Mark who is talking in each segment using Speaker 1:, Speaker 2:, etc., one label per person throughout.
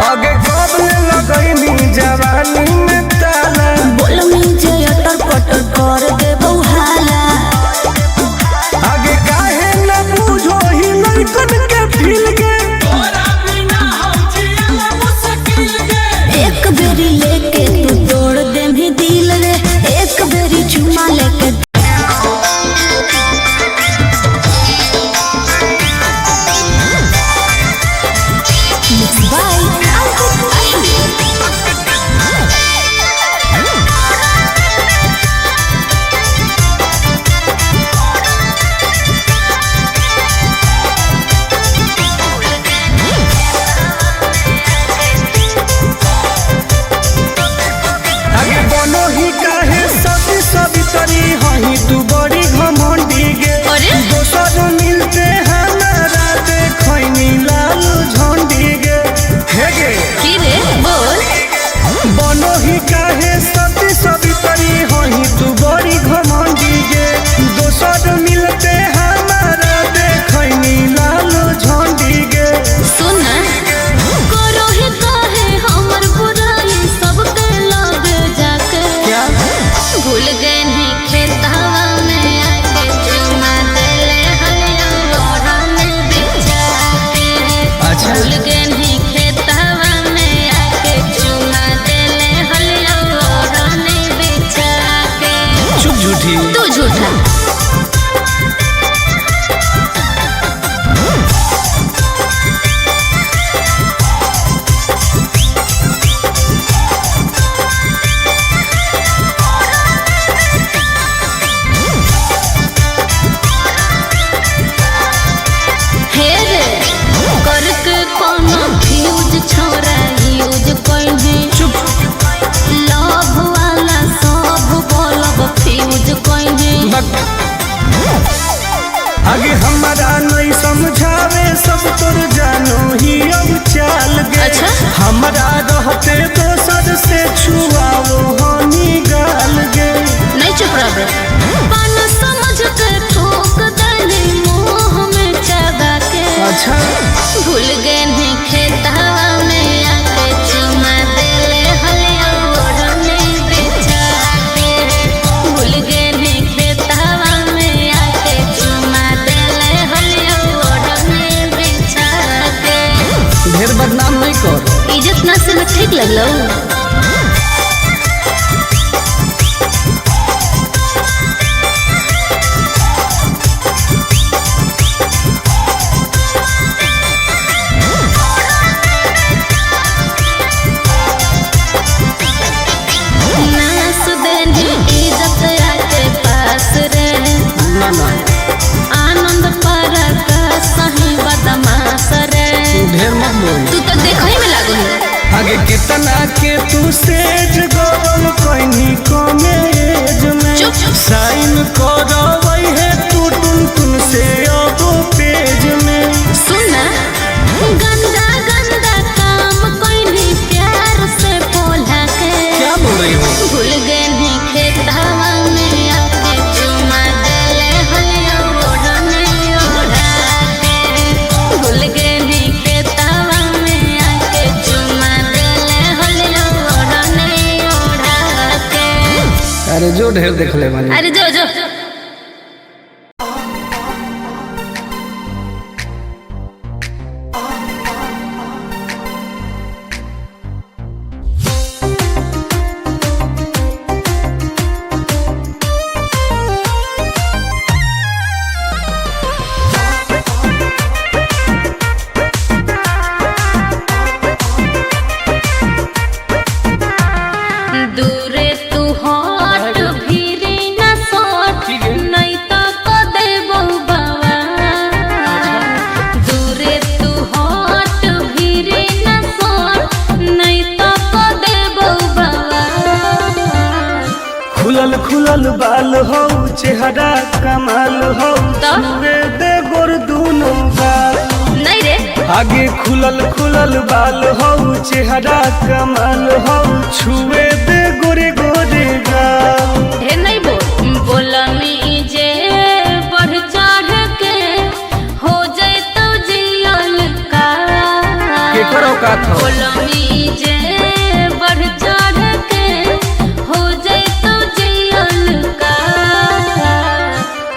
Speaker 1: आगे कब लगैनी जवानी में ताला
Speaker 2: बोलमी जे अटर पटर कर देबौ हाला।
Speaker 1: आगे काहे न बुझो ही लड़कन के फील के
Speaker 2: एक बेरी लेके तू तोड़ दे भी दिल रे, एक बेरी चुमा लेके
Speaker 1: तू बड़ी घमंडी गे दोसर मिलते हमारा देखनी लाल झंडी गे हे गे
Speaker 2: की रे बोल
Speaker 1: बनो ही काहे सती सवितरी हही तू बड़ी घमंडी गे दोसर मिलते हमारा देखनी लाल झंडी गे।
Speaker 2: सुन करो ही काहे हमर बुराई सबके लग जाके
Speaker 1: क्या
Speaker 2: भूल गए नहीं खेतवा में आके चुमा देले हलिया लोढ़ा में बिछा के।
Speaker 1: अच्छा।
Speaker 2: भूल गए नहीं खेतवा में आके चुमा देले हलिया लोढ़ा में बिछा के।
Speaker 1: चुप झूठी
Speaker 2: तू झूठा छोरा यूज कइने
Speaker 1: चुप
Speaker 2: लव वाला सब बोलब फ्यूज कइने।
Speaker 1: आगे हमारा नहीं समझावे सब तोर जानो ही अब चाल गे।
Speaker 2: अच्छा?
Speaker 1: हमारा रहते दोसर से छुआओ हनी गाल गे।
Speaker 2: नहीं चुप रह पान समझ के ठोक देले मुंह में चबा के।
Speaker 1: अच्छा
Speaker 2: भूल गए नहीं खेतवा में आके चुमा देले हलिया ओढ़ने बिछा के। भूल गए नहीं खेतवा में आके चुमा देले हलिया ओढ़ने बिछा के।
Speaker 1: ढेर बदनाम नहीं कर
Speaker 2: इज्जत ना से मैं ठीक लगलो। आनंद पर सही बदमाश रे
Speaker 1: ढेर मत बोल
Speaker 2: तू तो देखई में लागो है।
Speaker 1: आगे कितना के तू सेज गरम कइनी कमे एज में
Speaker 2: चुप।
Speaker 1: साइन करवई है तू टुन से अब पेज में।
Speaker 2: सुना गंदा गंदा काम कइनी प्यार से बोला के।
Speaker 1: क्या बोल रही हो?
Speaker 2: भूल गए नहीं खेतवा में आके चुमा देले हलिया ओढ़ने ओढ़ा के। भूल गए नहीं खेतवा में आके चुमा देले हलिया ओढ़ने ओढ़ा के।
Speaker 1: अरे जो ढेर देख ले मानी।
Speaker 2: अरे जो जो दूरे तू हट भीरी न सट नहीं तो को देबो बाबा। दूरे तू हट भीरी न सट नहीं तो को देबो बाबा।
Speaker 1: खुलल खुलल बाल हो चेहरा कमाल हो छुए दे गोर दूनो गाल।
Speaker 2: नहीं रे
Speaker 1: आगे खुलल खुलल बाल हो चेहरा कमाल हो छुए दे गोरे गोरे गाल।
Speaker 2: ढेर नहीं बोलमी जे बढ़ चढ़ के हो जाए तो जियल का।
Speaker 1: के एकर औकात हो।
Speaker 2: बोलमी जे बढ़ चढ़ के हो जाए तो जियल का।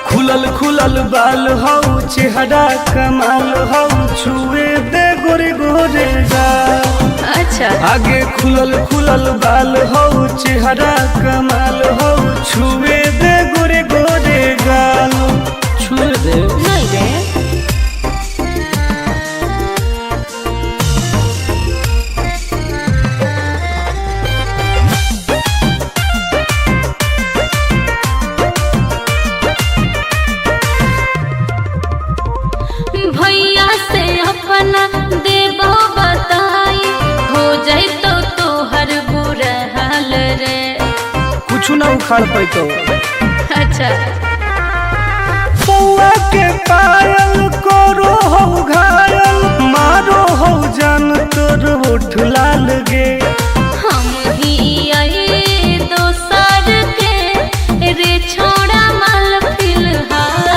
Speaker 1: खुलल खुलल बाल हौ चेहरा कमाल हौ छुए दे गोरे गोरे गाल।
Speaker 2: अच्छा
Speaker 1: आगे खुलल खुलल बाल हौ चेहरा कमाल हौ छुए दे गोरे गोरे गाल। छुए दे
Speaker 2: नहीं रे। भैया से अपना देबो बताई हो जाए तो तोहर बुरा हाल रे।
Speaker 1: कुछ ना उखाड़ पैतो।
Speaker 2: अच्छा
Speaker 1: पौआ के पायल करो हो घायल मारो हो जान तोर ओठ लाल गे।
Speaker 2: हम ही आई दोसर के रे छोड़ा माल फिलहाल।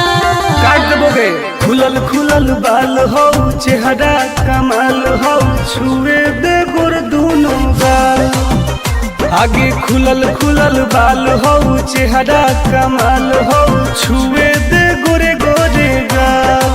Speaker 1: काट देबोगे। खुलल खुलल बाल हौ चेहरा कमाल हौ छुए दे गोर दूनो गाल। आगे खुलल खुलल बाल हौ चेहरा कमाल हौ छुए दे गोरे गोरे गाल।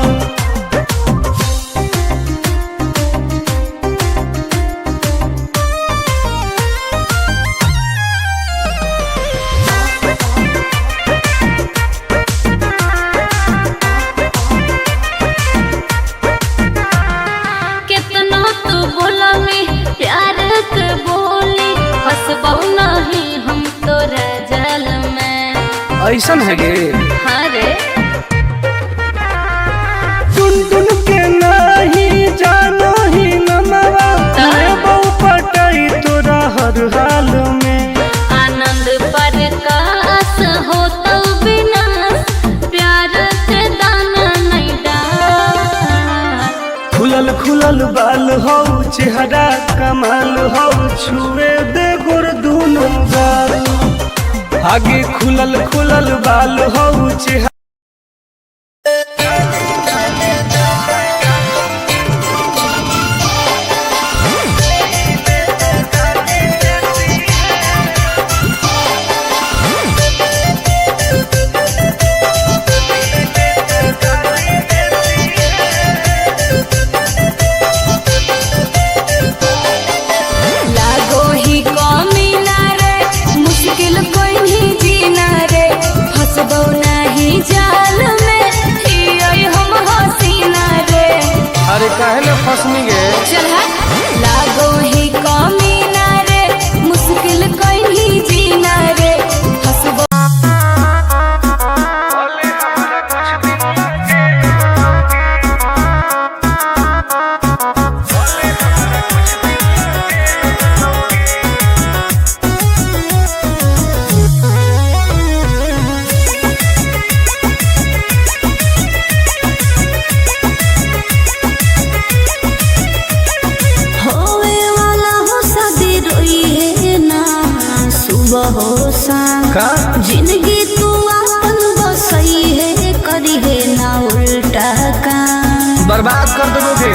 Speaker 2: कितना तू बोला में प्यार के बोली फंसबो नहीं हम तोरा जाल में।
Speaker 1: ऐसन है गे।
Speaker 2: हाँ रे
Speaker 1: टुन टुन के नहीं जानो ही नमवा बहु पटाई तोरा हर हाल में।
Speaker 2: आनंद प्रकाश हो तो बिना प्यार के दाना नहीं डाल।
Speaker 1: खुलल खुलल बाल हौ चेहरा कमाल हौ छुए दे गोर दूनो गाल। आगे खुलल खुलल बाल हौ चेहरा
Speaker 2: लागो ही कमी ना रे मुश्किल कोई नहीं जीना रे। फंसबो नहीं जाल में ही हम हसीना रे।
Speaker 1: अरे काहे न फसनी गे।
Speaker 2: चल हट। लागो ही कमी ना रे मुश्किल कोई नहीं जीना रे। फंसबो होवे वाला हो शादी रोई है ना सुबह हो शाम।
Speaker 1: का
Speaker 2: जिंदगी तू अपन बसई है करी है ना उल्टा काम।
Speaker 1: बर्बाद कर देबोगे।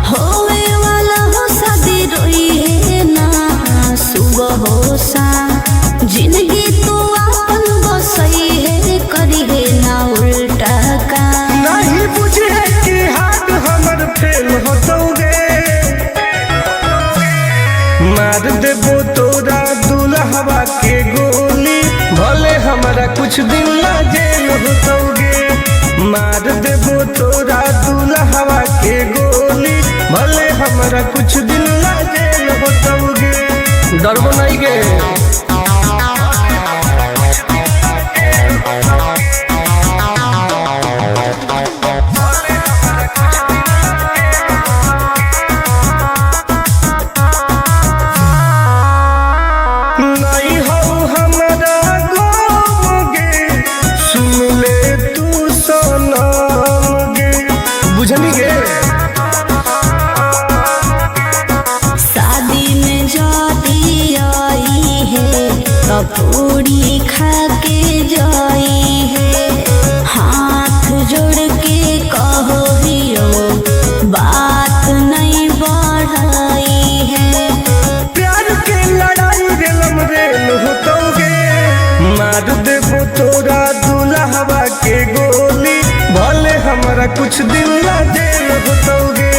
Speaker 2: होवे वाला हो शादी रोई है ना सुबह हो शाम। जिंदगी तू अपन बसई है करी है ना उल्टा काम।
Speaker 1: नहीं बुझे कि हाथ हमर फेल होतोगे। मार देबो तोरा दुल्हवा के गोली भले हमारा कुछ दिन ला जेल होतोगे। मार देबो तोरा दुल्हवा के गोली भले हमारा कुछ दिन ला जेल होतोगे। डरबो नहीं गे। नहीं हो हमरा गोगे सुन ले तू सनम गे। बुझनी गे।
Speaker 2: शादी में जाती आई है तो पूरी खा के जाई है। हाथ जोड़ के कहो हियो
Speaker 1: हमरा कुछ दिन ला जेल होतोगे,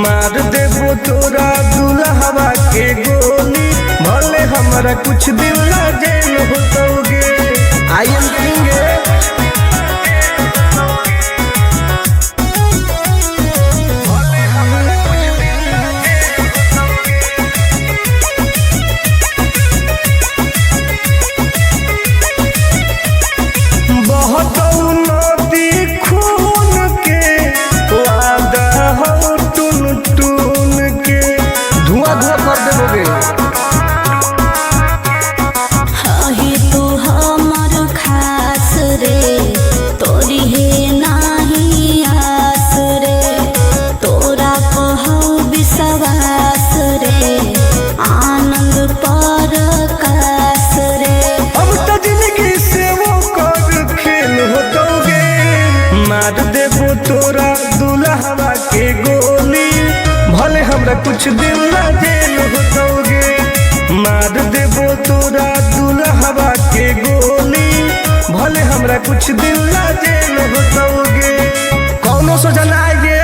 Speaker 1: मार देबो तोरा दुल्हवा के गोली, भले हमरा कुछ दिन ला जेल होतोगे। आई एम किंग तोरा दुल्हवा के गोली, भले हमरा कुछ दिन ला जेल होतोगे, मार देबो तोरा दुल्हवा के गोली, भले हमरा कुछ दिन ला जेल होतोगे। कौनो सोचा ना आइए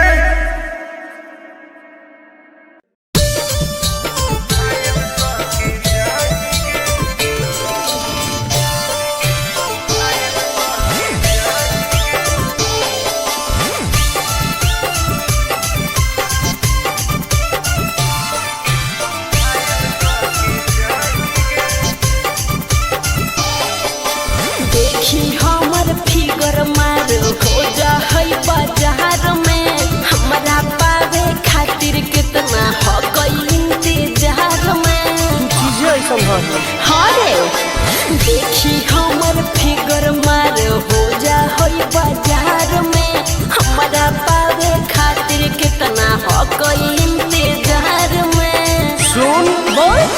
Speaker 3: देखी हमर फिगर मार हो जा होई बाजार में, हमारा पावे खातिर कितना हो कोई इंतजार में।
Speaker 1: सुन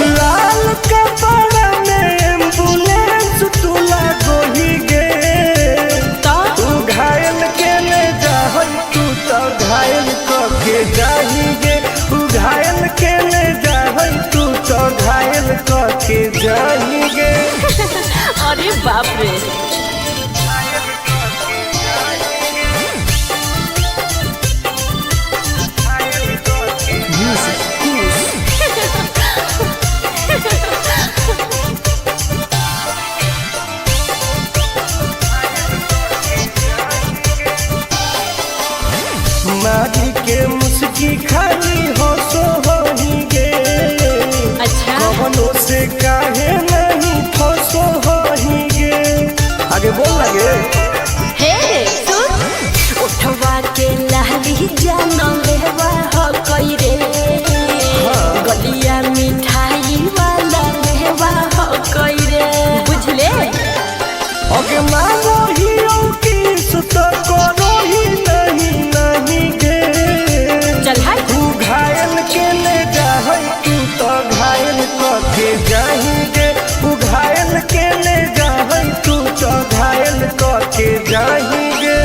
Speaker 1: लाल कपड़ा में एम्बुलेंस तू लागोही गे, तू घायल के ले जा, तू तो घायल के जाही गे, तू घायल के ले जा, तू तो घायल के जाही गे।
Speaker 3: अरे बाप रे
Speaker 1: मारी के मुस्की खाली हो सो होही गे,
Speaker 3: अच्छा
Speaker 1: कवनो से काहे नहीं फसो होही गे। आगे बोल लगे
Speaker 3: हे सुन उठवा के लहली जानो लेवा हो कोई रे, गलिया मिठाई वाला लेवा हो कोई रे, बुझले
Speaker 1: आगे मांगो ही किस तो करो ही नहीं गे।
Speaker 3: चल हाय
Speaker 1: तू घायल के ले जा, तू तो घायल के जाही गे, तू घायल के ले जा, तू तो घायल के जाही गे।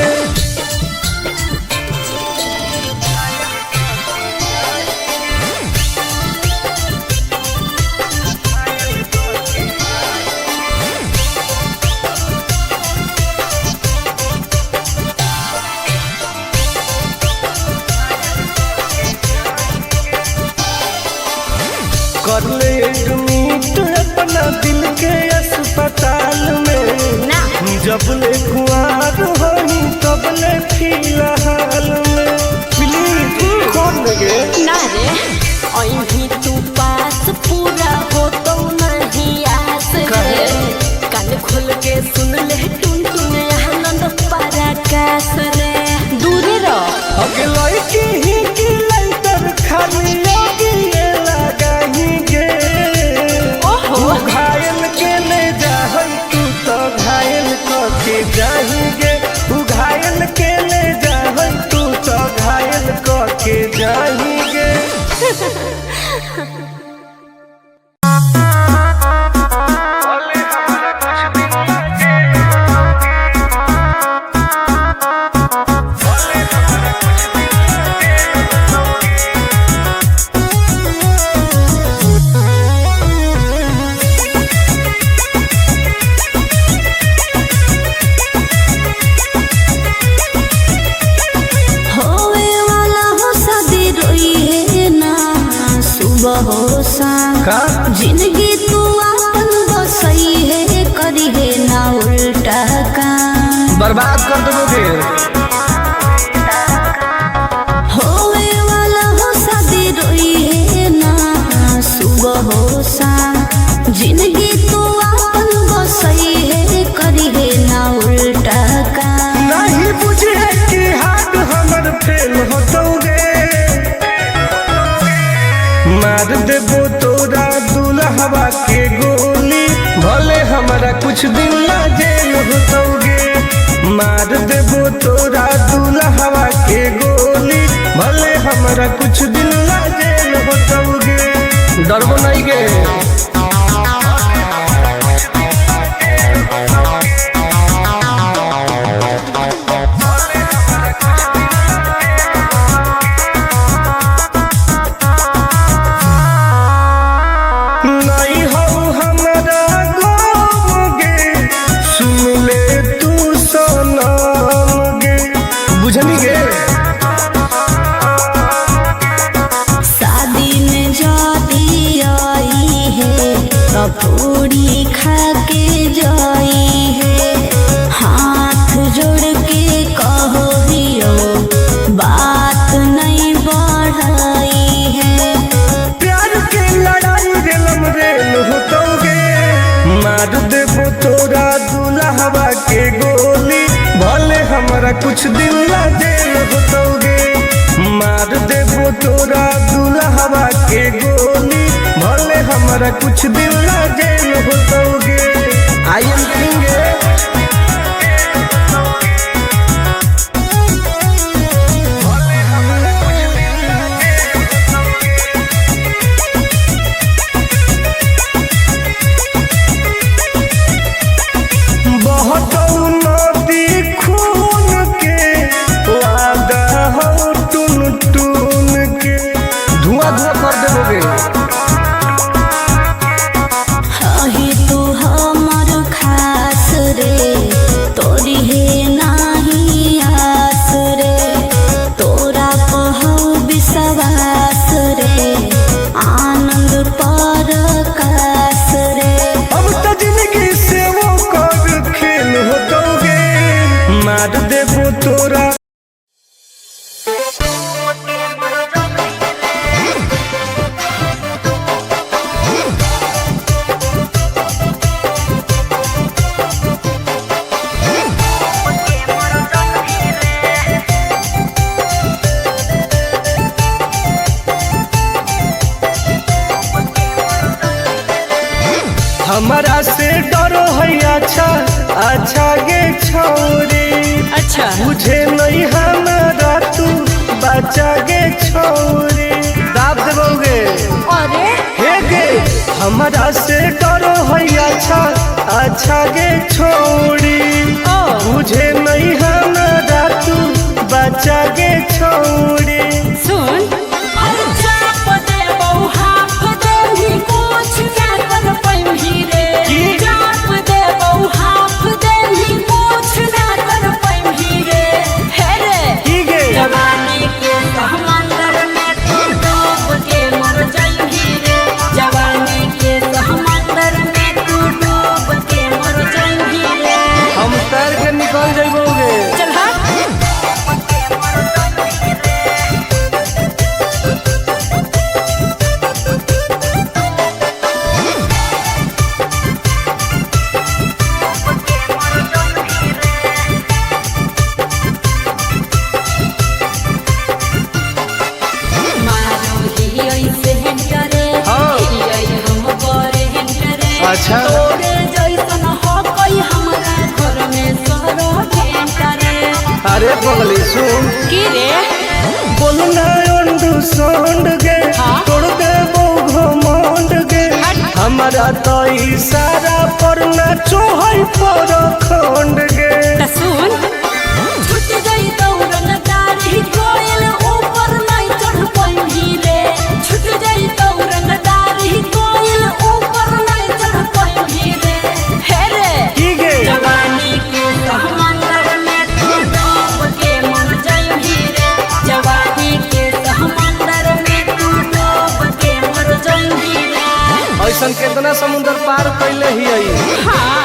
Speaker 1: कर ले एडमिट अपना दिल के अस्पताल में
Speaker 3: ना,
Speaker 1: जब ले कुआर होही तब ले फिलहाल में, प्लीज खोल लगे
Speaker 3: ना रे अहीं तू पास पूरा हो तो नहीं आस रे, कान खोल के सुन ले टुन टुन आनंद पराकाश रे, दूरे रह
Speaker 1: अगे लड़की ही की लइटर खाली योगी लगाही गे।
Speaker 3: ओहो
Speaker 1: तू घायल के ले जा, तू तो घायल के जाही गे, तू घायल के ले जा, तू तो घायल के जाही गे। बर्बाद कर दोगे।
Speaker 2: होवे वाला हो शादी रोई है ना सुबह हो शाम, जिंदगी तो अपन बसई है करी है ना उल्टा काम।
Speaker 1: नहीं बुझे कि हाथ हमर फेल होतोगे, मार देबो तोरा दुल्हवा के गोली, भले हमारा कुछ दिन ला जेल होतोगे। मार देबो तोरा दुल्हवा के गोली, भले हमारा कुछ दिन ला जेल होतोगे। डरबो नहीं गे।
Speaker 2: पूरी खा के जाई है, हाथ जोड़ के कहो दियो बात नहीं बढ़ाई है।
Speaker 1: प्यार के लड़ाई रेलम रेल होतोगे, मार देबो तोरा दुल्हवा के गोली, भले हमारा कुछ दिन ला जेल होतोगे। मार देबो तोरा दुल्हवा के गोली, भले हमारा कुछ दिन ला जेल होतोगे। I am king. मार देबो तोरा हमारा से डरो है। अच्छा अच्छा गे छोरी,
Speaker 3: अच्छा
Speaker 1: मुझे नहीं हमारा तू बचा गे छोरी। दाब देबोगे
Speaker 3: अरे
Speaker 1: हे गे, हमारा से डरो है। अच्छा अच्छा गे छोरी, मुझे नहीं हमारा तू बचा गे छोरी।
Speaker 3: सुन
Speaker 1: निकल जाइबोगे।
Speaker 3: चल
Speaker 1: अच्छा अरे पगली सुन
Speaker 3: की रे
Speaker 1: बोलना अंडरस्टैंड गे, तोड़ देबो घमंड गे। हमारा तो इशारा पर नाचो है पर खंड गे।
Speaker 3: सुन छूट गई दौड़न दाढ़ी कोयल ऊपर नहीं चढ़ पाई रे, छूट गई दौड़न दाढ़ी कोयल ऊपर नहीं चढ़ पाई रे। हे रे
Speaker 1: की गे
Speaker 3: जवानी के समंदर में तू डूब के मर जाई रे, जवानी के समंदर में तू डूब के मर जाई रे।
Speaker 1: ऐसन कितना समुद्र पार कैले ही।
Speaker 3: हाँ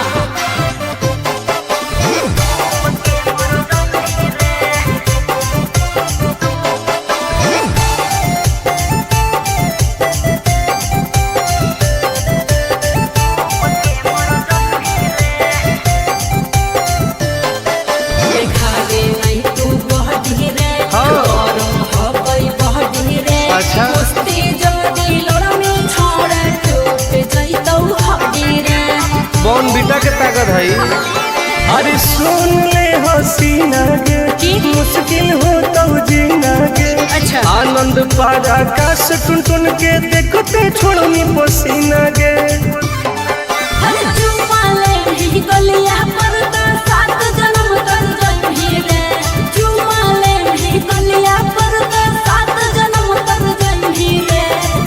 Speaker 1: पपीता के ताकत है। अरे सुन ले हसीना के मुश्किल हो तो जीना के।
Speaker 3: अच्छा
Speaker 1: आनंद पारा आकाश टुन टुन के देखते छोड़नी पसीना के।
Speaker 3: गलिया पर तो 7 जन्म कर जइही रे। चुमाले नहीं गलिया पर तो 7 जन्म कर जइही रे।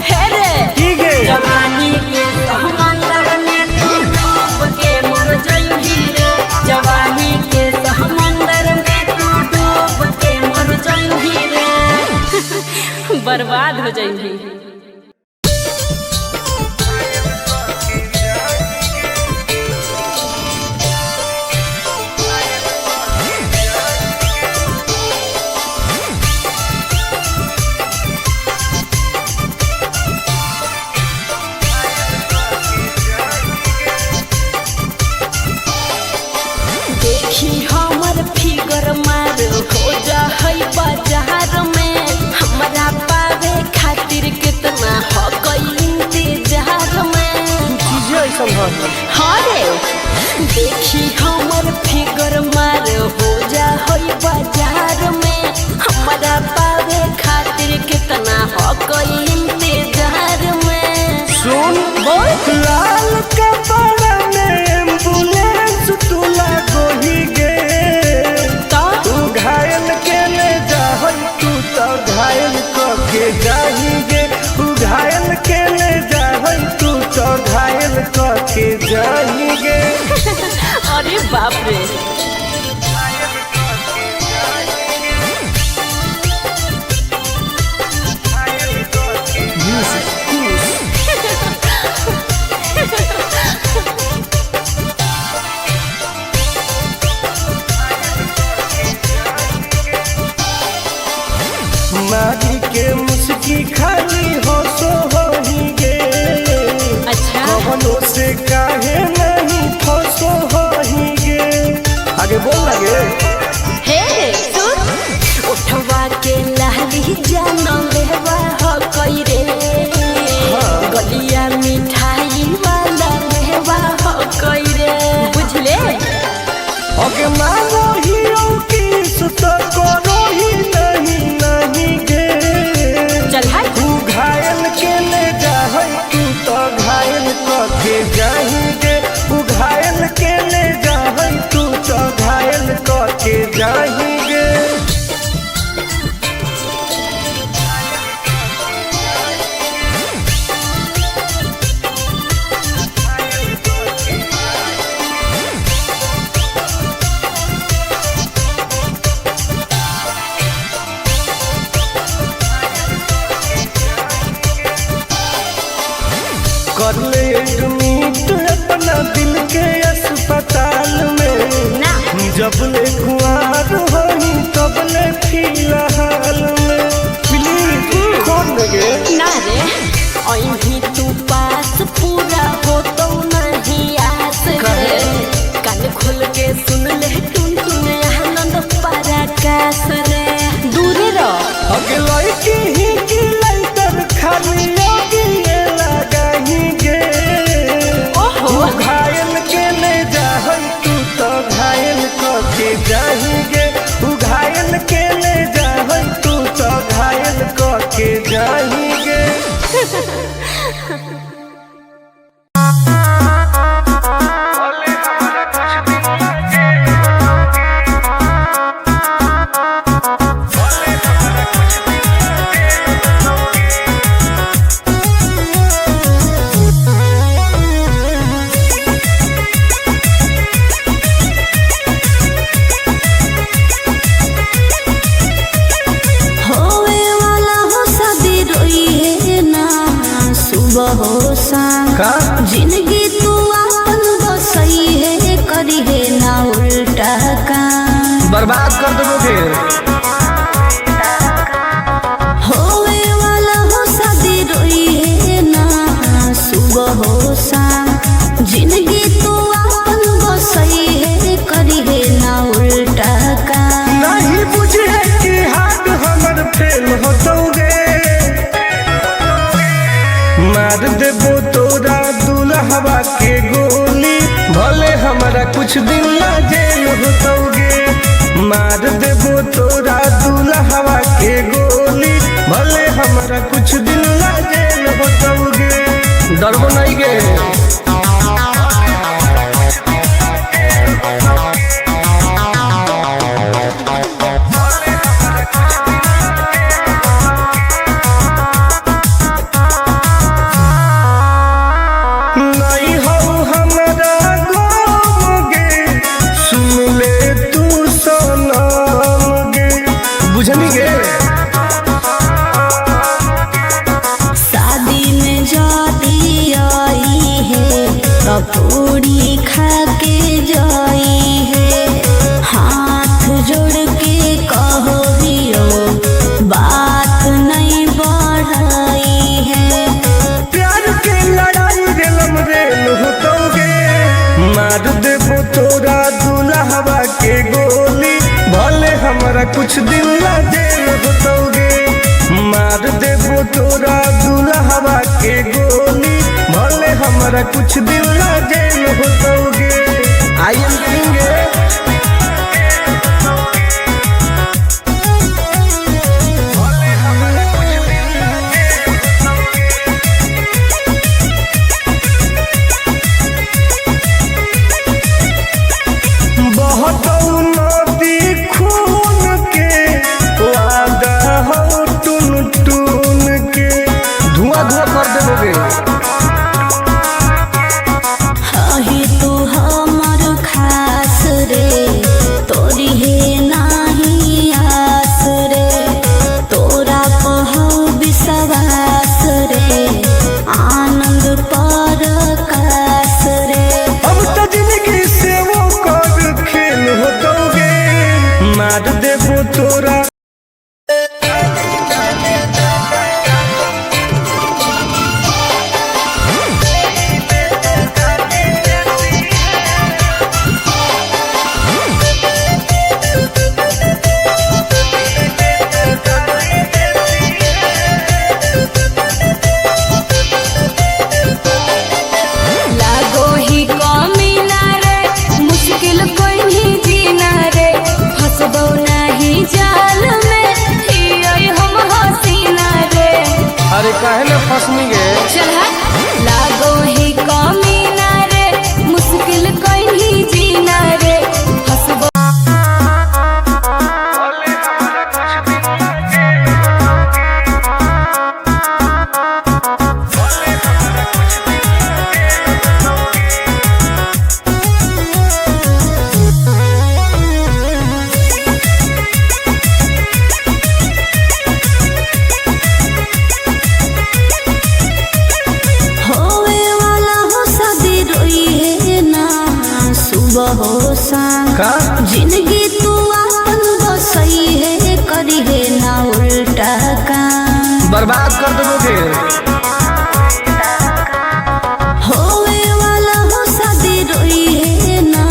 Speaker 3: हे रे
Speaker 1: ठीक है
Speaker 3: जवानी के समंदर में तू डूब के मर जइही रे। जवानी के समंदर में तू डूब के मर जइही रे। बर्बाद हो जइही। देखी हमर फिगर मार हो जा है बाजार में। हमरा पावे खातिर कितना हो गई इंतजार में।
Speaker 1: चीजें ऐसा
Speaker 3: हाँ रे देखी हमर फिगर मार हो जा है बाजार में। हमरा पावे खातिर कितना हो गई इंतजार में।
Speaker 1: सुन
Speaker 3: बोल
Speaker 1: लाल कपड़ा में एम्बुलेंस तुला गोही गे।
Speaker 3: तो
Speaker 1: तू घायल के ले जा तू तो घायल के जाही गे। तू घायल के ले जा तू तो घायल के जाही गे।
Speaker 3: अरे बाप रे
Speaker 1: मारी के मुस्की खाली हो सो होही गे।
Speaker 3: अच्छा
Speaker 1: कवनों से काहे नहीं फसो होही गे। आगे बोल लगे
Speaker 3: हे सुन उठवा के लहरी जानो लेवा हो कोई रे। गलिया मिठाई वाला लेवा हो कोई रे। बुझले
Speaker 1: अगे मानो हीरो किस तो करो ही नहीं गे।
Speaker 3: चल हाय
Speaker 1: तू घायल के ले जा तू तो घायल के जाही गे। तू घायल के ले जा तू तो घायल के जाही गे। कर ले एडमिट अपना दिल के अस्पताल में।
Speaker 3: ना
Speaker 1: जब ले कुआर होही तब ले फिलहाल में। प्लीज कौन लगे
Speaker 3: ना रे अहीं तू पास पूरा हो तो नहीं आस रे। कान खोल के सुन ले टुन टुन आनंद पराकाश रे। दूर रह
Speaker 1: अगे लड़की ही की लाइटर खाली लगी लगाही गे।
Speaker 3: ओहो
Speaker 1: तू घायल के ले जा तू तो घायल के जाही गे। तू घायल के ले जा तू तो घायल के जाही गे।
Speaker 3: का जिंदगी तू अपन बसई है करी है ना उल्टा काम।
Speaker 1: बर्बाद कर देबो फिर
Speaker 3: होवे वाला हो शादी रोई है ना सुबह हो शाम। जिंदगी तू अपन बसई है करी है ना उल्टा काम।
Speaker 1: नहीं बुझे कि हाथ हमर फेल होतोगे। मार देबो तोरा दुल्हवा के गोली भले कुछ दिन ला जेल होतोगे। मार देबो तोरा दुल्हवा के गोली, भले हमारा कुछ दिन ला जेल होतोगे। डरबो नहीं गे। बुझनी गे
Speaker 2: शादी में जाती आई है तो पूरी खा के जाई है। हाथ जोड़ के कहो दियो बात नहीं बढ़ाई है।
Speaker 1: प्यार के लड़ाई रेलम रेल होतोगे। मार देबो तोरा दुल्हवा के गोली, भले हमारा कुछ दिन ला जेल होतोगे। मार देबो तोरा दुल्हवा के गोली, भले हमारा कुछ दिन ला जेल होतोगे। आई एम करेंगे बहुत नदी खून के वादा हो टून टून के, धुआं धुआं कर देबोगे।
Speaker 2: हही तू हमर खास रे, तोरी है नाही आस रे। तोरा पहो विश्वास रे, आनंद परकाश रे।
Speaker 1: अब तो जिंदगी से वो कर खेल होतोगे। मार देबो तोरा
Speaker 2: लागो ही कमीना रे, मुश्किल कोई नहीं जीना रे। फंसबो नहीं जाल में, हियोई हम हसीना रे।
Speaker 1: अरे काहे न फंसनी गे।
Speaker 2: चल लागो ही कमीना रे, मुश्किल कोई नहीं जीना रे। फंसबो होवे वाला हो शादी रोई है ना सुबह हो शाम।
Speaker 1: का
Speaker 2: जिंदगी तू अपन बसई है, करी है ना उल्टा काम।
Speaker 1: बर्बाद कर देबोगे।
Speaker 2: होवे वाला हो शादी रोई है ना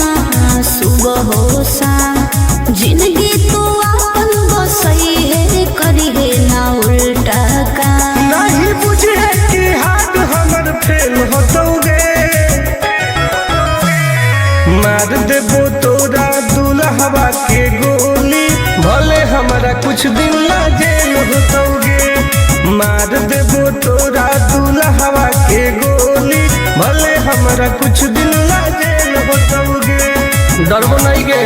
Speaker 2: सुबह हो शाम। जिंदगी तू अपन बसई है, करी है ना उल्टा काम।
Speaker 1: नहीं बुझे कि हाथ हमर फेल होतोगे। मार देबो तोरा दुल्हवा के गोली, भले हमारा कुछ दिन ला जेल होतोगे। मार देबो तोरा दुल्हवा के गोली, भले हमारा कुछ दिन ला जेल होतोगे। डरबो नहीं गे।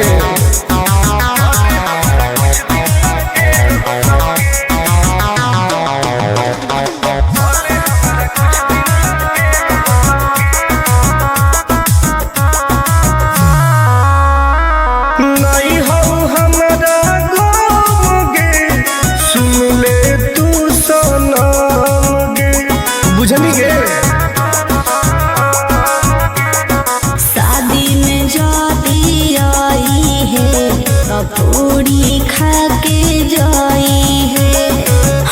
Speaker 1: नहीं हो हमारा गाँव गे, सुन ले तू सनम गे। बुझनी गे
Speaker 2: शादी में जाती आई है तो पूरी खा के जाई है।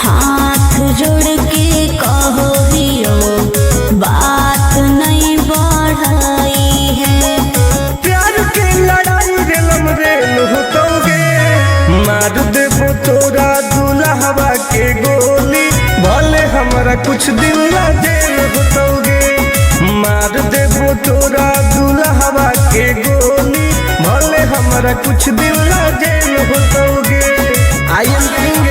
Speaker 2: हाथ जोड़ के कहो दियो बात नहीं बढ़ाई है।
Speaker 1: प्यार के लड़ाई रेलम रेल होतोगे। मार देबो तोरा दुल्हवा के गोली, भले हमारा कुछ दिन ला जेल होतोगे। मार देबो तोरा दुल्हवा के गोली, हमारा कुछ दिन ला जेल होतोगे। आई एम किंग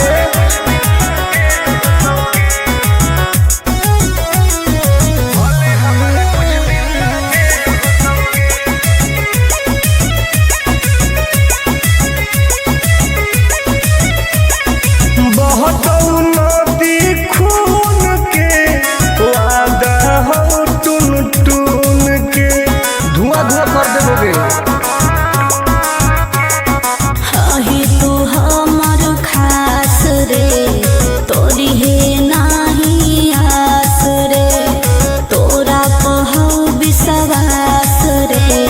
Speaker 1: बहुत नदी खून के वादा हो टून टून के धुआं धुआं कर देबोगे।
Speaker 2: अही तू हमर खास रे तोरी हे नाही आस रे तोरा कहौ विश्वास रे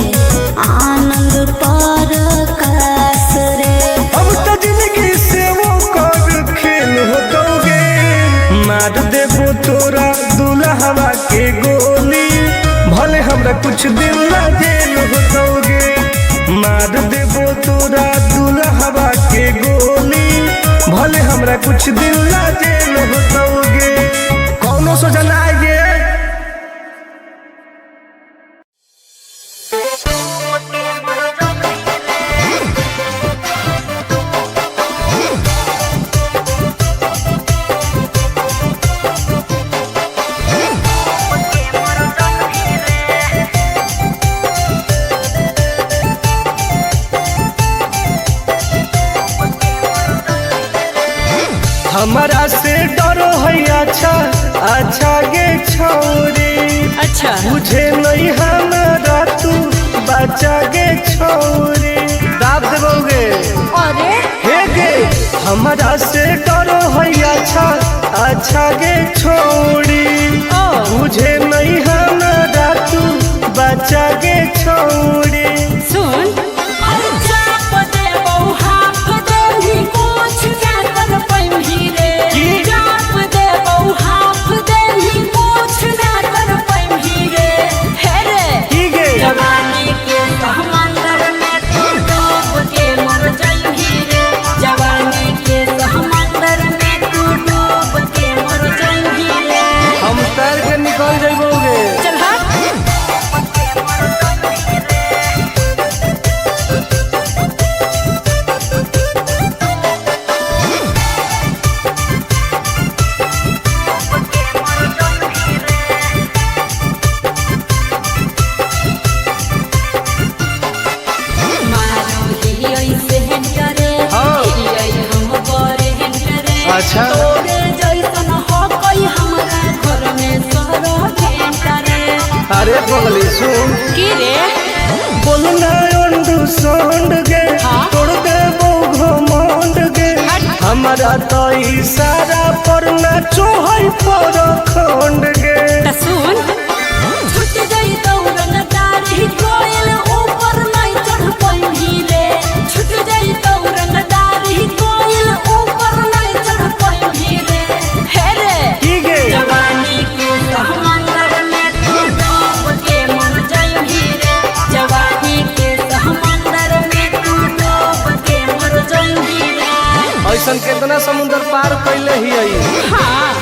Speaker 2: आनंद पर कास रे।
Speaker 1: अब तो जिंदगी से वो कर खेल होतोगे। मार देबो तोरा दुल्हवा के गोली भले हमरा कुछ दिन ला जेल होतोगे। मार देबो तोरा दुल्हवा के गोली भले हमरा कुछ दिन ला जेल होतोगे। कौनो सोचा ना आइए। हमारा से डरो है अच्छा अच्छा गे छोरी।
Speaker 3: अच्छा
Speaker 1: मुझे नहीं हमारा तू बचा गे छोरी। दाब देबोगे
Speaker 3: अरे
Speaker 1: हे गे हमारा से डरो है अच्छा अच्छा गे छोरी। मुझे नहीं हमारा तू बचा गे छोरी।
Speaker 3: सुन
Speaker 1: हम तैर के निकल जाइबोगे।
Speaker 3: चल
Speaker 1: अच्छा अरे पगली सुन
Speaker 3: की रे
Speaker 1: बोलना अंडू सोंड गे तोड़ देबो घमंड गे। हमारा तो इशारा पर ना चोहई पर खंड गे।
Speaker 3: सुन छूट गई दौड़न डारी कोयल ऊपर नहीं चढ़ पाई रे। छूट गई दौड़न डारी कोयल ऊपर नहीं चढ़ पाई रे। हे रे
Speaker 1: की गे
Speaker 3: जवानी के समंदर में तू डूब के मर जाई रे। जवानी के समंदर में तू डूब के मर जाई रे।
Speaker 1: ऐसन कितना समुंदर पार कैले ही आई।
Speaker 3: हाँ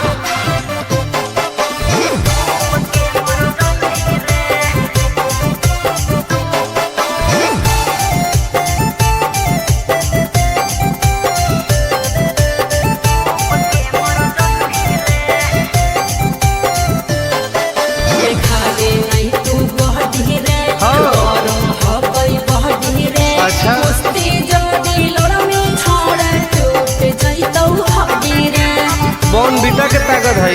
Speaker 1: अच्छा बॉन बीटा के ताकत है।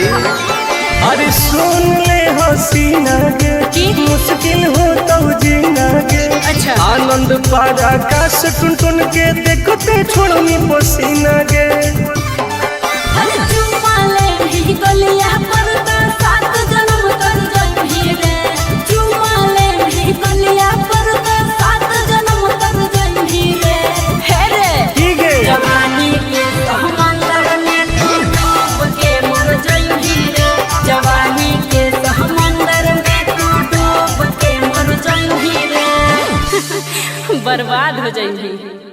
Speaker 1: अरे सुन ले हसीना गे मुश्किल हो तो जीना गे।
Speaker 3: अच्छा
Speaker 1: आनंद पार आकाश टुन टुन के देखते छोड़नी पसीना गे।
Speaker 3: बर्बाद हो जाएंगी।